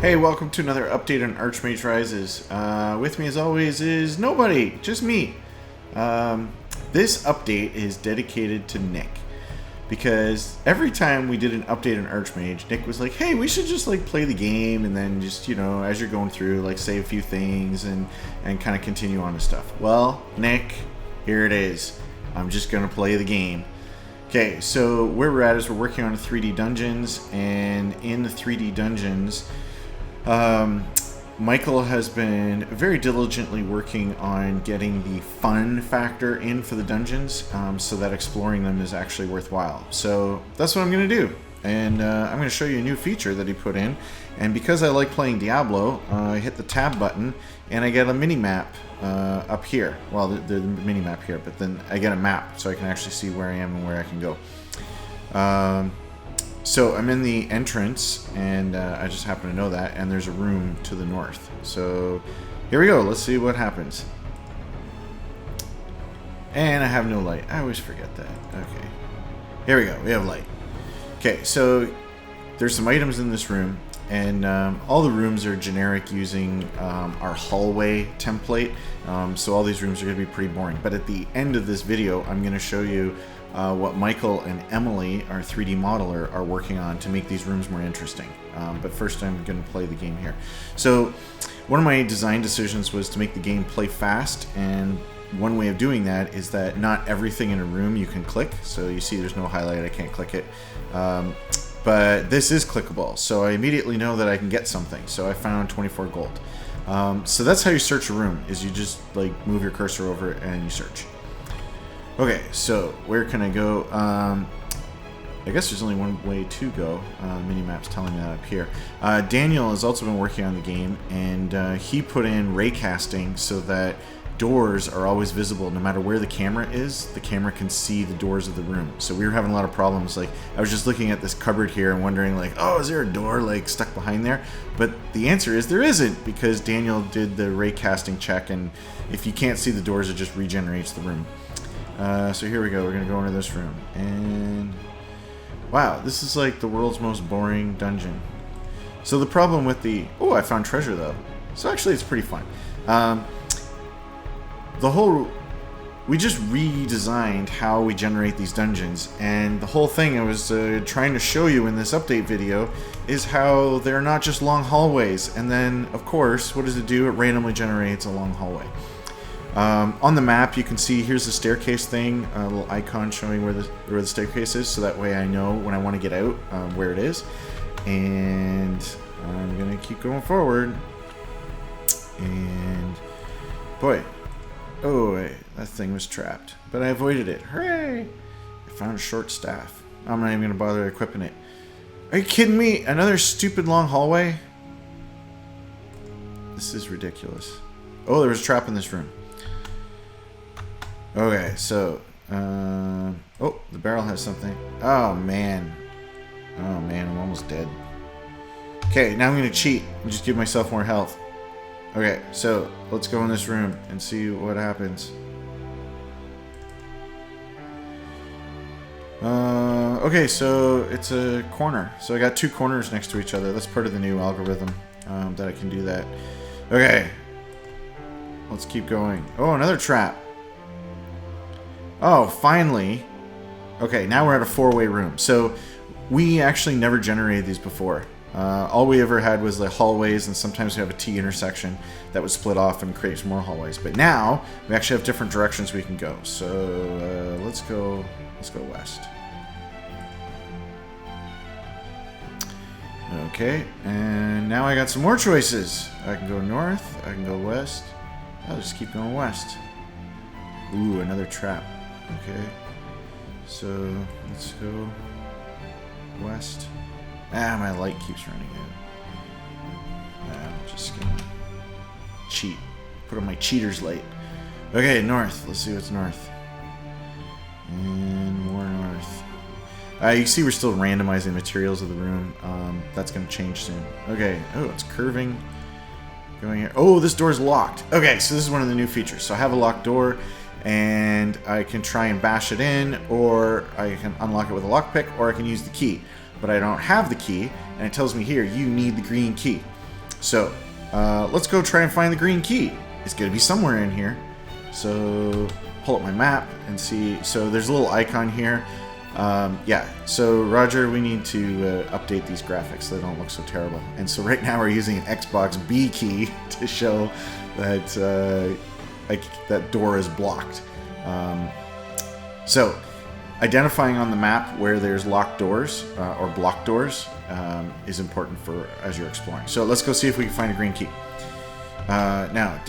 Hey, welcome to another update on Archmage Rises. With me as always is nobody, just me. This update is dedicated to Nick. Because every time we did an update on Archmage, Nick was like, hey, we should just like play the game and then just, as you're going through, like say a few things and kind of continue on to stuff. Well, Nick, here it is. I'm just going to play the game. Okay, so where we're at is we're working on 3D dungeons, and in the 3D dungeons, Michael has been very diligently working on getting the fun factor in for the dungeons, so that exploring them is actually worthwhile. So that's what I'm going to do, and I'm going to show you a new feature that he put in. And because I like playing Diablo, I hit the tab button and I get a mini-map up here. Well, the mini-map here, but then I get a map so I can actually see where I am and where I can go. So I'm in the entrance, and I just happen to know that, and there's a room to the north. So here we go. Let's see what happens. And I have no light. I always forget that. Okay. Here we go. We have light. Okay, so there's some items in this room, and all the rooms are generic using our hallway template. So all these rooms are going to be pretty boring. But at the end of this video, I'm going to show you what Michael and Emily, our 3D modeler, are working on to make these rooms more interesting. But first I'm going to play the game here. So one of my design decisions was to make the game play fast, and one way of doing that is that not everything in a room you can click. So you see there's no highlight, I can't click it. But this is clickable, so I immediately know that I can get something. So I found 24 gold. So that's how you search a room, is you just like move your cursor over it and you search. Okay, so where can I go? I guess there's only one way to go. Minimap's telling me that up here. Daniel has also been working on the game, and he put in ray casting so that doors are always visible. No matter where the camera is, the camera can see the doors of the room. So we were having a lot of problems. Like, I was just looking at this cupboard here and wondering, like, oh, is there a door like stuck behind there? But the answer is there isn't, because Daniel did the ray casting check, and if you can't see the doors, it just regenerates the room. So here we go. We're going to go into this room. And wow, this is like the world's most boring dungeon. So the problem with the... Oh, I found treasure though. So actually it's pretty fun. We just redesigned how we generate these dungeons. And the whole thing I was trying to show you in this update video is how they're not just long hallways. And then, of course, what does it do? It randomly generates a long hallway. On the map, you can see here's the staircase thing, a little icon showing where the staircase is, so that way I know when I want to get out where it is. And I'm gonna keep going forward. And boy, oh wait, that thing was trapped, but I avoided it. Hooray! I found a short staff. I'm not even gonna bother equipping it. Are you kidding me? Another stupid long hallway? This is ridiculous. Oh, there was a trap in this room. Okay, so, oh, the barrel has something. Oh, man, I'm almost dead. Okay, now I'm going to cheat and just give myself more health. Okay, so, let's go in this room and see what happens. Okay, so, it's a corner. So I got two corners next to each other. That's part of the new algorithm, that I can do that. Okay, let's keep going. Oh, another trap. Oh, finally. Okay, now we're at a four-way room. So we actually never generated these before. All we ever had was the hallways, and sometimes we have a T intersection that would split off and create more hallways. But now we actually have different directions we can go. So let's go west. Okay, and now I got some more choices. I can go north, I can go west. I'll just keep going west. Ooh, another trap. Okay, so let's go west. Ah, my light keeps running out. I'm just gonna cheat. Put on my cheater's light. Okay, north. Let's see what's north. And more north. You can see we're still randomizing materials of the room. That's gonna change soon. Okay. Oh, it's curving. Going here. Oh, this door's locked. Okay, so this is one of the new features. So I have a locked door, and I can try and bash it in, or I can unlock it with a lockpick, or I can use the key. But I don't have the key, and it tells me here, you need the green key. So, let's go try and find the green key. It's going to be somewhere in here. So, pull up my map and see. So, there's a little icon here. Yeah, so Roger, we need to update these graphics so they don't look so terrible. And so right now we're using an Xbox B key to show that that door is blocked. So, identifying on the map where there's locked doors or blocked doors is important for as you're exploring. So let's go see if we can find a green key. Now,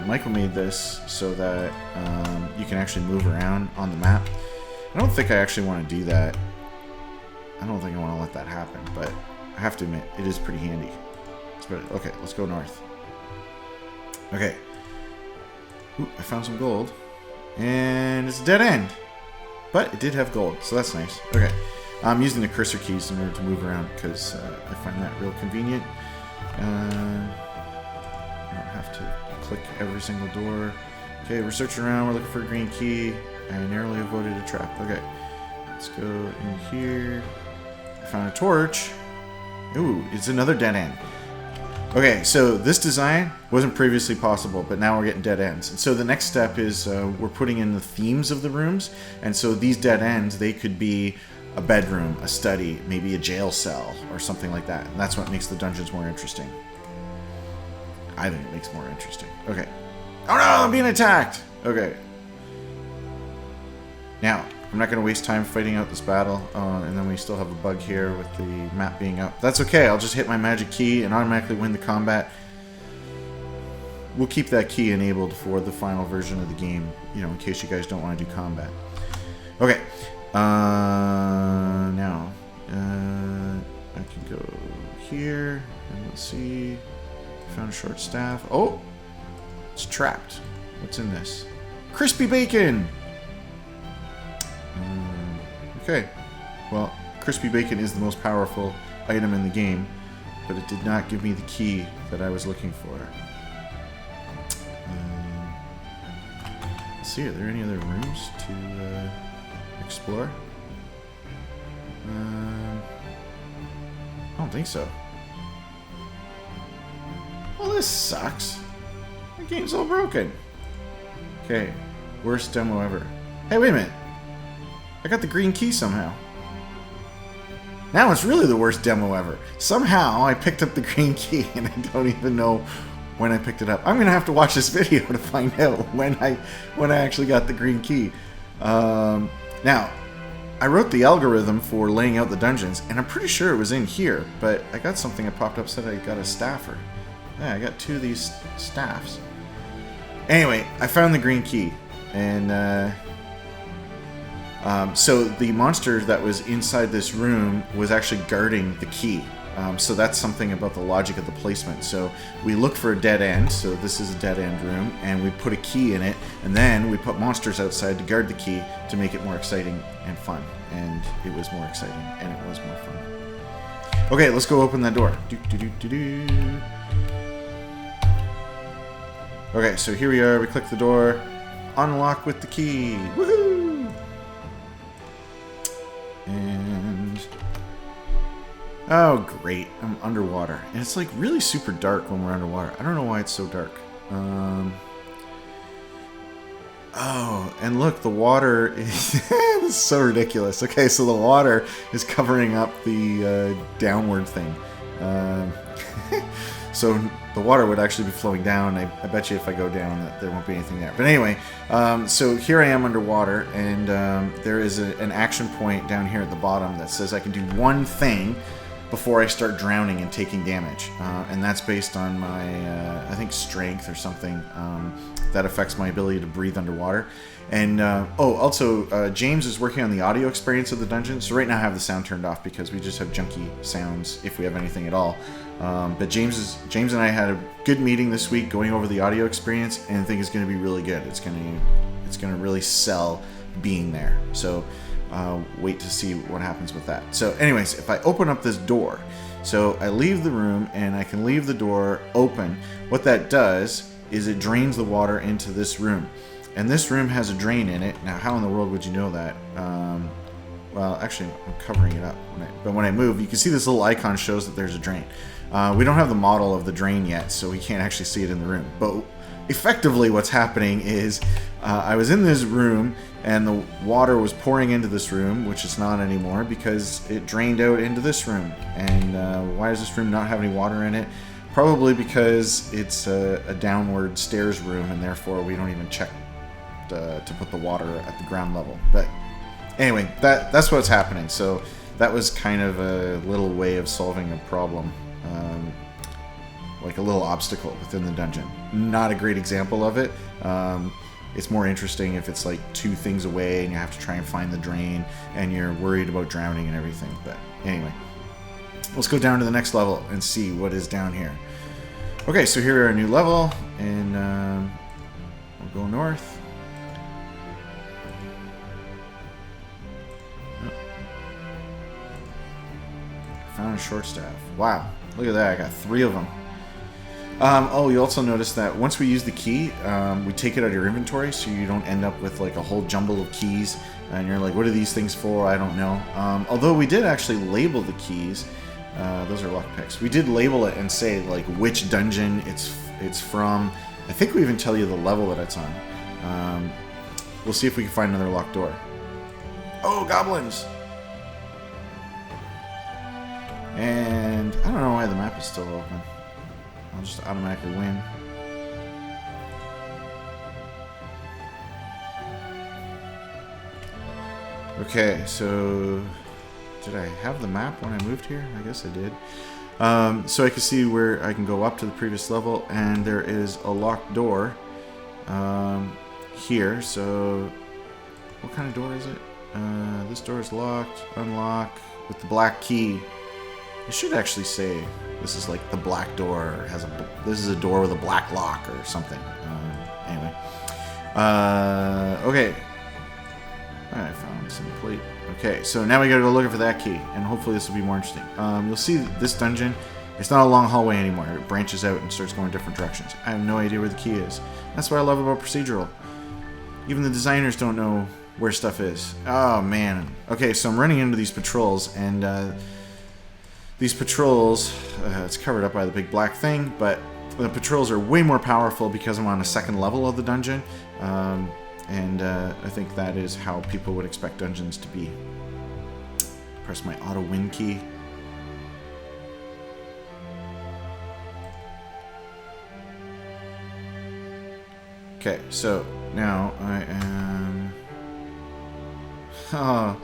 Michael made this so that you can actually move around on the map. I don't think I actually want to do that. I don't think I want to let that happen, but I have to admit, it is pretty handy. Okay, let's go north. Okay. Ooh, I found some gold. And it's a dead end. But it did have gold, so that's nice. Okay. I'm using the cursor keys in order to move around because I find that real convenient. I don't have to click every single door. Okay, we're searching around. We're looking for a green key. I narrowly avoided a trap. Okay. Let's go in here. I found a torch. Ooh, it's another dead end. Okay, so this design wasn't previously possible, but now we're getting dead ends. And so the next step is we're putting in the themes of the rooms. And so these dead ends, they could be a bedroom, a study, maybe a jail cell, or something like that. And that's what makes the dungeons more interesting. I think it makes it more interesting. Okay. Oh no, I'm being attacked! Okay. Now, I'm not going to waste time fighting out this battle, and then we still have a bug here with the map being up. That's okay, I'll just hit my magic key and automatically win the combat. We'll keep that key enabled for the final version of the game, you know, in case you guys don't want to do combat. Okay, now, I can go here, and let's see, found a short staff. Oh, it's trapped. What's in this? Crispy bacon! Okay, well, crispy bacon is the most powerful item in the game, but it did not give me the key that I was looking for. Let's see, are there any other rooms to explore? I don't think so. Well, this sucks. The game's all broken. Okay, worst demo ever. Hey, wait a minute. I got the green key somehow. Now it's really the worst demo ever. Somehow I picked up the green key and I don't even know when I picked it up. I'm gonna have to watch this video to find out when I actually got the green key. Now, I wrote the algorithm for laying out the dungeons, and I'm pretty sure it was in here, but I got something that popped up said I got a staffer. Yeah, I got 2 of these staffs. Anyway, I found the green key, and so the monster that was inside this room was actually guarding the key. So that's something about the logic of the placement. So we look for a dead end, so this is a dead end room, and we put a key in it, and then we put monsters outside to guard the key to make it more exciting and fun. And it was more exciting, and it was more fun. Okay, let's go open that door. Okay, so here we are. We click the door. Unlock with the key. Woohoo! And oh great, I'm underwater, and it's like really super dark when we're underwater. I don't know why it's so dark. Oh, and look, the water is this is so ridiculous. Okay, so the water is covering up the downward thing. So the water would actually be flowing down. I bet you if I go down, there won't be anything there. But anyway, so here I am underwater, and there is an action point down here at the bottom that says I can do one thing before I start drowning and taking damage. And that's based on my, I think, strength or something that affects my ability to breathe underwater. And, also, James is working on the audio experience of the dungeon. So right now I have the sound turned off because we just have junky sounds, if we have anything at all. But James and I had a good meeting this week going over the audio experience, and I think it's going to be really good. It's going to really sell being there. So wait to see what happens with that. So anyways, if I open up this door, so I leave the room and I can leave the door open. What that does is it drains the water into this room. And this room has a drain in it. Now, how in the world would you know that? well, actually, I'm covering it up. But when I move, you can see this little icon shows that there's a drain. We don't have the model of the drain yet, so we can't actually see it in the room. But effectively what's happening is I was in this room, and the water was pouring into this room, which it's not anymore because it drained out into this room. And why does this room not have any water in it? Probably because it's a downward stairs room, and therefore we don't even check to put the water at the ground level. But anyway, that's what's happening. So that was kind of a little way of solving a problem, like a little obstacle within the dungeon. Not a great example of it. It's more interesting if it's like 2 things away and you have to try and find the drain and you're worried about drowning and everything. But anyway, let's go down to the next level and see what is down here. Okay, so here are our new level, and we'll go north. Found a short staff. Wow, look at that, I got 3 of them. Oh, you also notice that once we use the key, we take it out of your inventory, so you don't end up with like a whole jumble of keys, and you're like, what are these things for? I don't know. Although we did actually label the keys. Those are lockpicks. We did label it and say like which dungeon it's from. I think we even tell you the level that it's on. We'll see if we can find another locked door. Oh, goblins! And I don't know why the map is still open. I'll just automatically win. Okay, so did I have the map when I moved here? I guess I did. So I can see where I can go up to the previous level, and there is a locked door here. So what kind of door is it? This door is locked. Unlock with the black key. It should actually say this is like the black door. Or this is a door with a black lock or something. Anyway. Okay. I found some plate. Okay, so now we gotta go looking for that key, and hopefully this will be more interesting. You'll see that this dungeon, it's not a long hallway anymore. It branches out and starts going different directions. I have no idea where the key is. That's what I love about procedural. Even the designers don't know where stuff is. Oh, man. Okay, so I'm running into these patrols, and these patrols, it's covered up by the big black thing, but the patrols are way more powerful because I'm on a second level of the dungeon. And I think that is how people would expect dungeons to be. Press my auto win key. Okay, so now I am... Oh,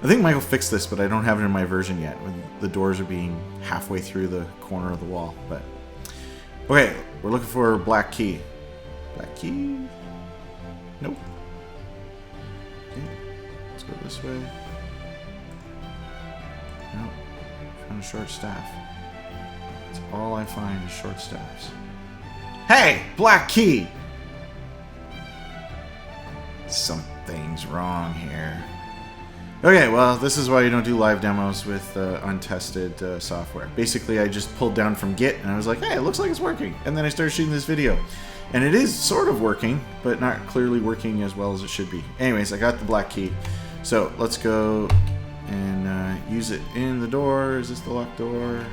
I think Michael fixed this, but I don't have it in my version yet. The doors are being halfway through the corner of the wall. But okay, we're looking for a black key. Black key? Nope. Okay, let's go this way. Nope. Found a short staff. That's all I find is short staffs. Hey! Black key! Something's wrong here. Okay, well, this is why you don't do live demos with untested software. Basically, I just pulled down from Git, and I was like, hey, it looks like it's working. And then I started shooting this video. And it is sort of working, but not clearly working as well as it should be. Anyways, I got the black key. So, let's go and use it in the door. Is this the locked door?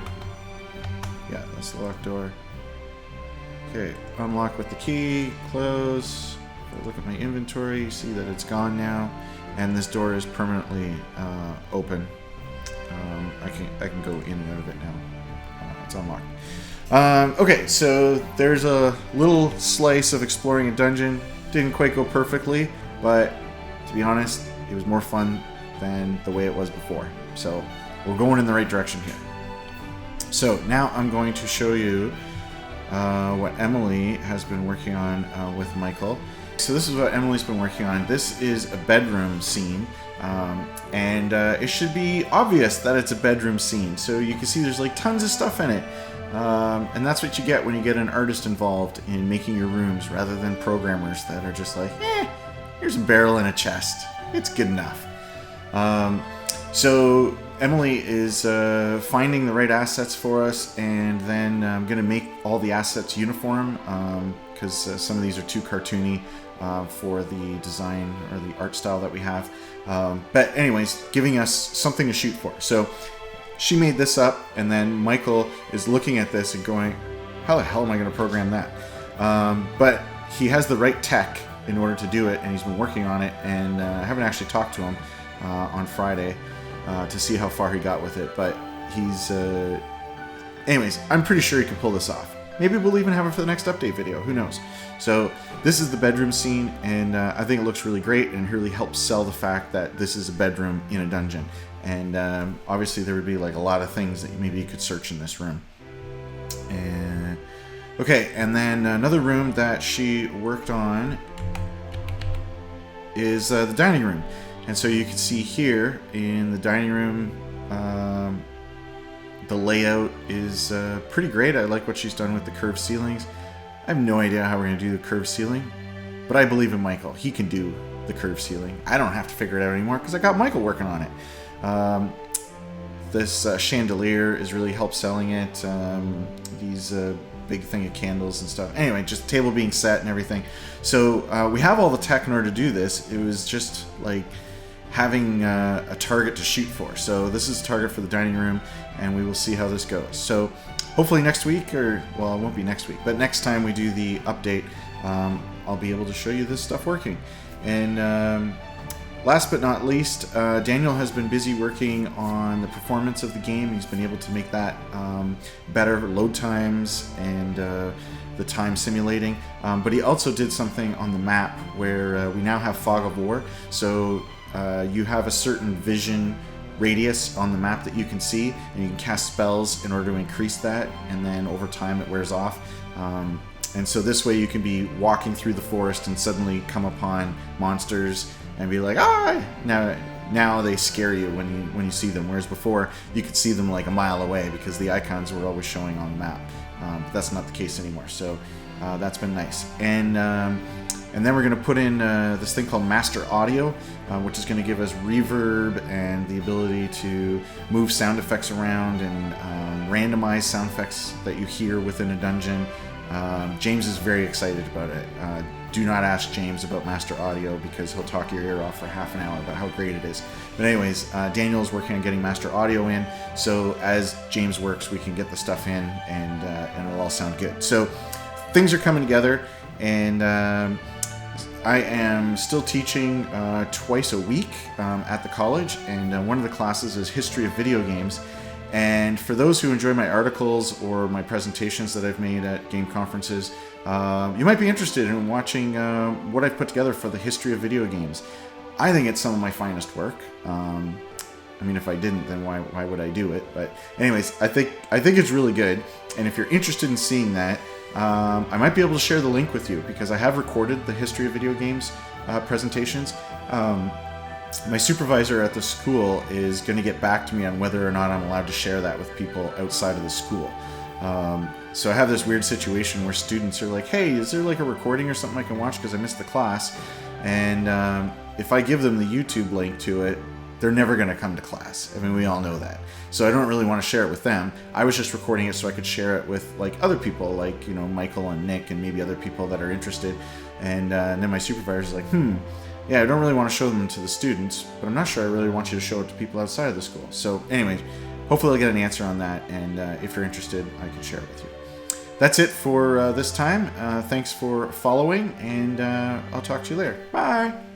Yeah, that's the locked door. Okay, unlock with the key, close. If I look at my inventory, you see that it's gone now. And this door is permanently open. I can go in and out of it now. It's unlocked. Okay, so there's a little slice of exploring a dungeon. Didn't quite go perfectly, but to be honest, it was more fun than the way it was before. So we're going in the right direction here. So now I'm going to show you what Emily has been working on with Michael. So this is what Emily's been working on. This is a bedroom scene, and it should be obvious that it's a bedroom scene. So you can see there's like tons of stuff in it, and that's what you get when you get an artist involved in making your rooms rather than programmers that are just like, here's a barrel and a chest. It's good enough. So Emily is finding the right assets for us, and then I'm going to make all the assets uniform because some of these are too cartoony. for the design or the art style that we have. But anyways, giving us something to shoot for. So she made this up, and then Michael is looking at this and going, how the hell am I going to program that? But he has the right tech in order to do it, and he's been working on it, and I haven't actually talked to him on Friday to see how far he got with it, but he's anyways, I'm pretty sure he can pull this off. Maybe we'll even have it for the next update video, who knows. So this is the bedroom scene, and I think it looks really great, and really helps sell the fact that this is a bedroom in a dungeon. And obviously there would be like a lot of things that maybe you could search in this room. And okay, and then another room that she worked on is the dining room. And so you can see here in the dining room, the layout is pretty great. I like what she's done with the curved ceilings. I have no idea how we're going to do the curved ceiling, but I believe in Michael. He can do the curved ceiling. I don't have to figure it out anymore because I got Michael working on it. This chandelier is really helped selling it. These big thing of candles and stuff. Anyway, just table being set and everything. So we have all the tech in order to do this. It was just like having a target to shoot for. So this is a target for the dining room, and we will see how this goes. So hopefully next week, or well, it won't be next week, but next time we do the update, I'll be able to show you this stuff working. And last but not least, Daniel has been busy working on the performance of the game. He's been able to make that better, load times and the time simulating. But he also did something on the map where we now have Fog of War. So you have a certain vision radius on the map that you can see, and you can cast spells in order to increase that, and then over time it wears off. And so this way you can be walking through the forest and suddenly come upon monsters and be like, ah! Now they scare you when you see them, whereas before you could see them like a mile away because the icons were always showing on the map. But that's not the case anymore, so that's been nice. And then we're going to put in this thing called Master Audio, which is going to give us reverb and the ability to move sound effects around and randomize sound effects that you hear within a dungeon. James is very excited about it. Do not ask James about Master Audio because he'll talk your ear off for half an hour about how great it is. But anyways, Daniel is working on getting Master Audio in, so as James works, we can get the stuff in, and it'll all sound good. So things are coming together, and I am still teaching twice a week at the college, and one of the classes is History of Video Games. And for those who enjoy my articles or my presentations that I've made at game conferences, you might be interested in watching what I've put together for the history of video games. I think it's some of my finest work. I mean, if I didn't, then why would I do it? But anyways, I think it's really good. And if you're interested in seeing that, I might be able to share the link with you because I have recorded the history of video games presentations. My supervisor at the school is going to get back to me on whether or not I'm allowed to share that with people outside of the school. So I have this weird situation where students are like, hey, is there like a recording or something I can watch because I missed the class? And if I give them the YouTube link to it, they're never going to come to class. I mean, we all know that. So I don't really want to share it with them. I was just recording it so I could share it with like other people, like, you know, Michael and Nick and maybe other people that are interested. And then my supervisor's like, yeah, I don't really want to show them to the students, but I'm not sure I really want you to show it to people outside of the school. So anyway, hopefully I'll get an answer on that, and if you're interested, I can share it with you. That's it for this time. Thanks for following, and I'll talk to you later. Bye!